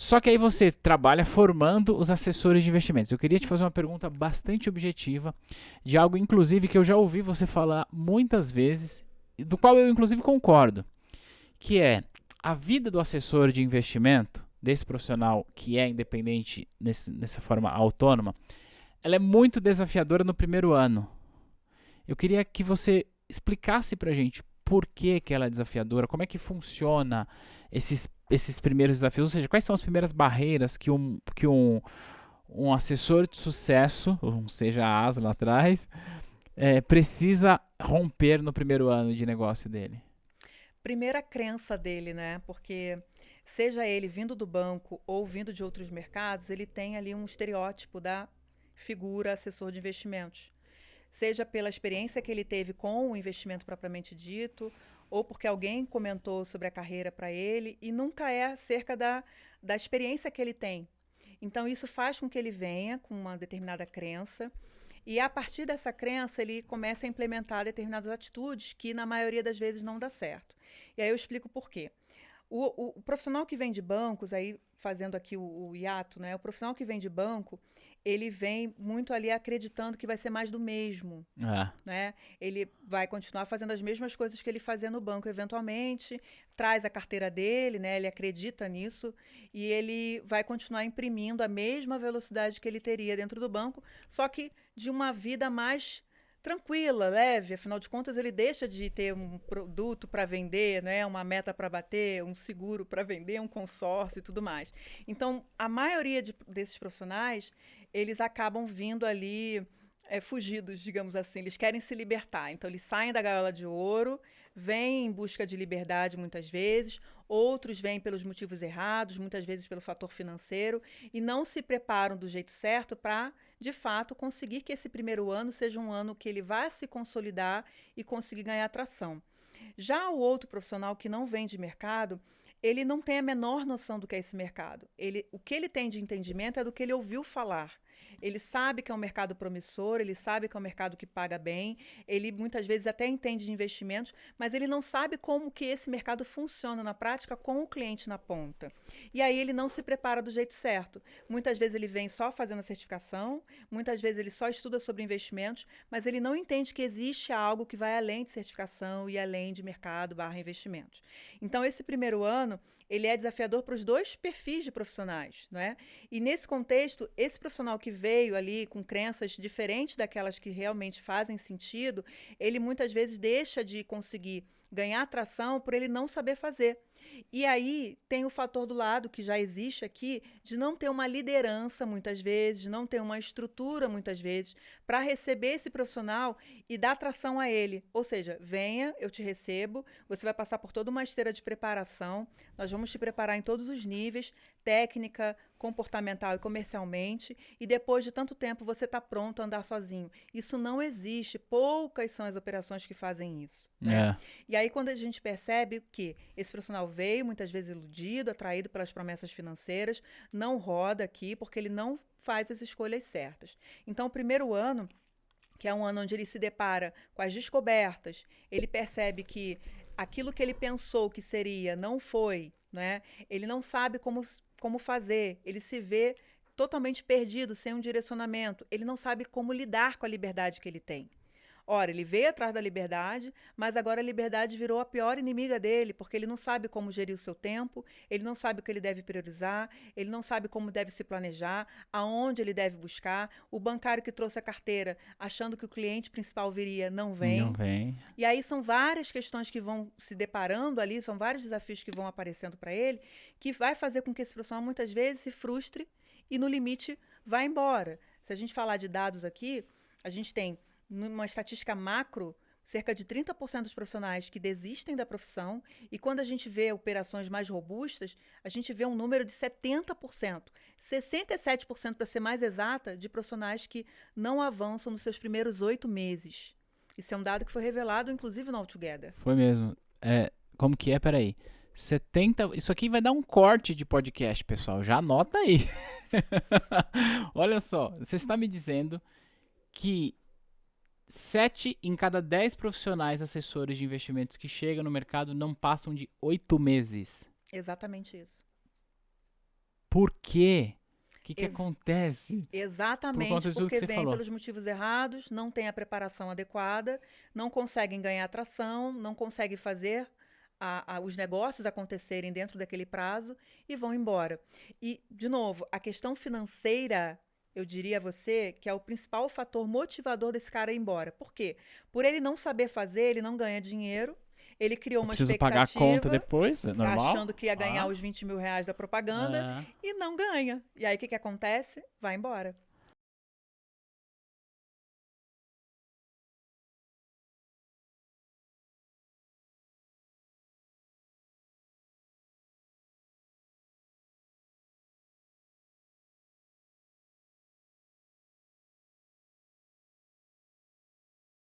Só que aí você trabalha formando os assessores de investimentos. Eu queria te fazer uma pergunta bastante objetiva, de algo, inclusive, que eu já ouvi você falar muitas vezes, e do qual eu, inclusive, concordo, que é a vida do assessor de investimento, desse profissional que é independente nessa forma autônoma, ela é muito desafiadora no primeiro ano. Eu queria que você explicasse pra gente por que, que ela é desafiadora, como é que funciona esses primeiros desafios, ou seja, quais são as primeiras barreiras que um assessor de sucesso, ou seja, a asa lá atrás, precisa romper no primeiro ano de negócio dele. Primeira crença dele, né? Porque seja ele vindo do banco ou vindo de outros mercados, ele tem ali um estereótipo da figura assessor de investimentos. Seja pela experiência que ele teve com o investimento propriamente dito, ou porque alguém comentou sobre a carreira para ele, e nunca é acerca da experiência que ele tem. Então, isso faz com que ele venha com uma determinada crença, e a partir dessa crença, ele começa a implementar determinadas atitudes que, na maioria das vezes, não dá certo. E aí eu explico por quê. O profissional que vem de bancos, aí fazendo aqui o hiato, né? O profissional que vem de banco, ele vem muito ali acreditando que vai ser mais do mesmo, Ah, né? Ele vai continuar fazendo as mesmas coisas que ele fazia no banco eventualmente, traz a carteira dele, né? Ele acredita nisso e ele vai continuar imprimindo a mesma velocidade que ele teria dentro do banco, só que de uma vida mais tranquila, leve, afinal de contas ele deixa de ter um produto para vender, né, uma meta para bater, um seguro para vender, um consórcio e tudo mais. Então, a maioria desses profissionais, eles acabam vindo ali fugidos, digamos assim, eles querem se libertar. Então, eles saem da gaiola de ouro, vêm em busca de liberdade muitas vezes, outros vêm pelos motivos errados, muitas vezes pelo fator financeiro, e não se preparam do jeito certo para, de fato, conseguir que esse primeiro ano seja um ano que ele vá se consolidar e conseguir ganhar atração. Já o outro profissional que não vem de mercado, ele não tem a menor noção do que é esse mercado. O que ele tem de entendimento é do que ele ouviu falar. Ele sabe que é um mercado promissor, ele sabe que é um mercado que paga bem, ele muitas vezes até entende de investimentos, mas ele não sabe como que esse mercado funciona na prática com o cliente na ponta. E aí ele não se prepara do jeito certo. Muitas vezes ele vem só fazendo a certificação, muitas vezes ele só estuda sobre investimentos, mas ele não entende que existe algo que vai além de certificação e além de mercado/investimentos. Então, esse primeiro ano, ele é desafiador para os dois perfis de profissionais, não é? E nesse contexto, esse profissional que veio ali com crenças diferentes daquelas que realmente fazem sentido, ele muitas vezes deixa de conseguir ganhar atração por ele não saber fazer. E aí tem o fator do lado que já existe aqui de não ter uma liderança muitas vezes, de não ter uma estrutura muitas vezes para receber esse profissional e dar atração a ele. Ou seja, venha, eu te recebo, você vai passar por toda uma esteira de preparação, nós vamos te preparar em todos os níveis, técnica, comportamental e comercialmente, e depois de tanto tempo você está pronto a andar sozinho. Isso não existe, poucas são as operações que fazem isso, né? é. E aí quando a gente percebe que esse profissional veio muitas vezes iludido, atraído pelas promessas financeiras, não roda aqui porque ele não faz as escolhas certas. Então, o primeiro ano, que é um ano onde ele se depara com as descobertas, ele percebe que aquilo que ele pensou que seria não foi, né? Ele não sabe como fazer, ele se vê totalmente perdido, sem um direcionamento, ele não sabe como lidar com a liberdade que ele tem. Ora, ele veio atrás da liberdade, mas agora a liberdade virou a pior inimiga dele, porque ele não sabe como gerir o seu tempo, ele não sabe o que ele deve priorizar, ele não sabe como deve se planejar, aonde ele deve buscar. O bancário que trouxe a carteira, achando que o cliente principal viria, não Não vem. vem. E aí são várias questões que vão se deparando ali, são vários desafios que vão aparecendo para ele, que vai fazer com que esse profissional muitas vezes se frustre e, no limite, vá embora. Se a gente falar de dados aqui, a gente tem numa estatística macro, cerca de 30% dos profissionais que desistem da profissão, e quando a gente vê operações mais robustas, a gente vê um número de 70%, 67% para ser mais exata, de profissionais que não avançam nos seus primeiros 8 meses. Isso é um dado que foi revelado, inclusive, no All Together. Foi mesmo. Como que é? Peraí. 70. Isso aqui vai dar um corte de podcast, pessoal. Já anota aí. Olha só, você está me dizendo que 7 em cada 10 profissionais assessores de investimentos que chegam no mercado não passam de 8 meses. Exatamente isso. Por quê? O que Ex- acontece? Por Exatamente, conta de tudo que porque você vem falou. pelos motivos errados, não tem a preparação adequada, não conseguem ganhar atração, não conseguem fazer os negócios acontecerem dentro daquele prazo e vão embora. E, de novo, a questão financeira, eu diria a você que é o principal fator motivador desse cara ir embora. Por quê? Por ele não saber fazer, ele não ganha dinheiro, ele criou Eu uma preciso pagar a conta expectativa depois, é normal? achando que ia ganhar Ah, os 20 mil reais da propaganda é. e não ganha. E aí o que, que acontece? Vai embora.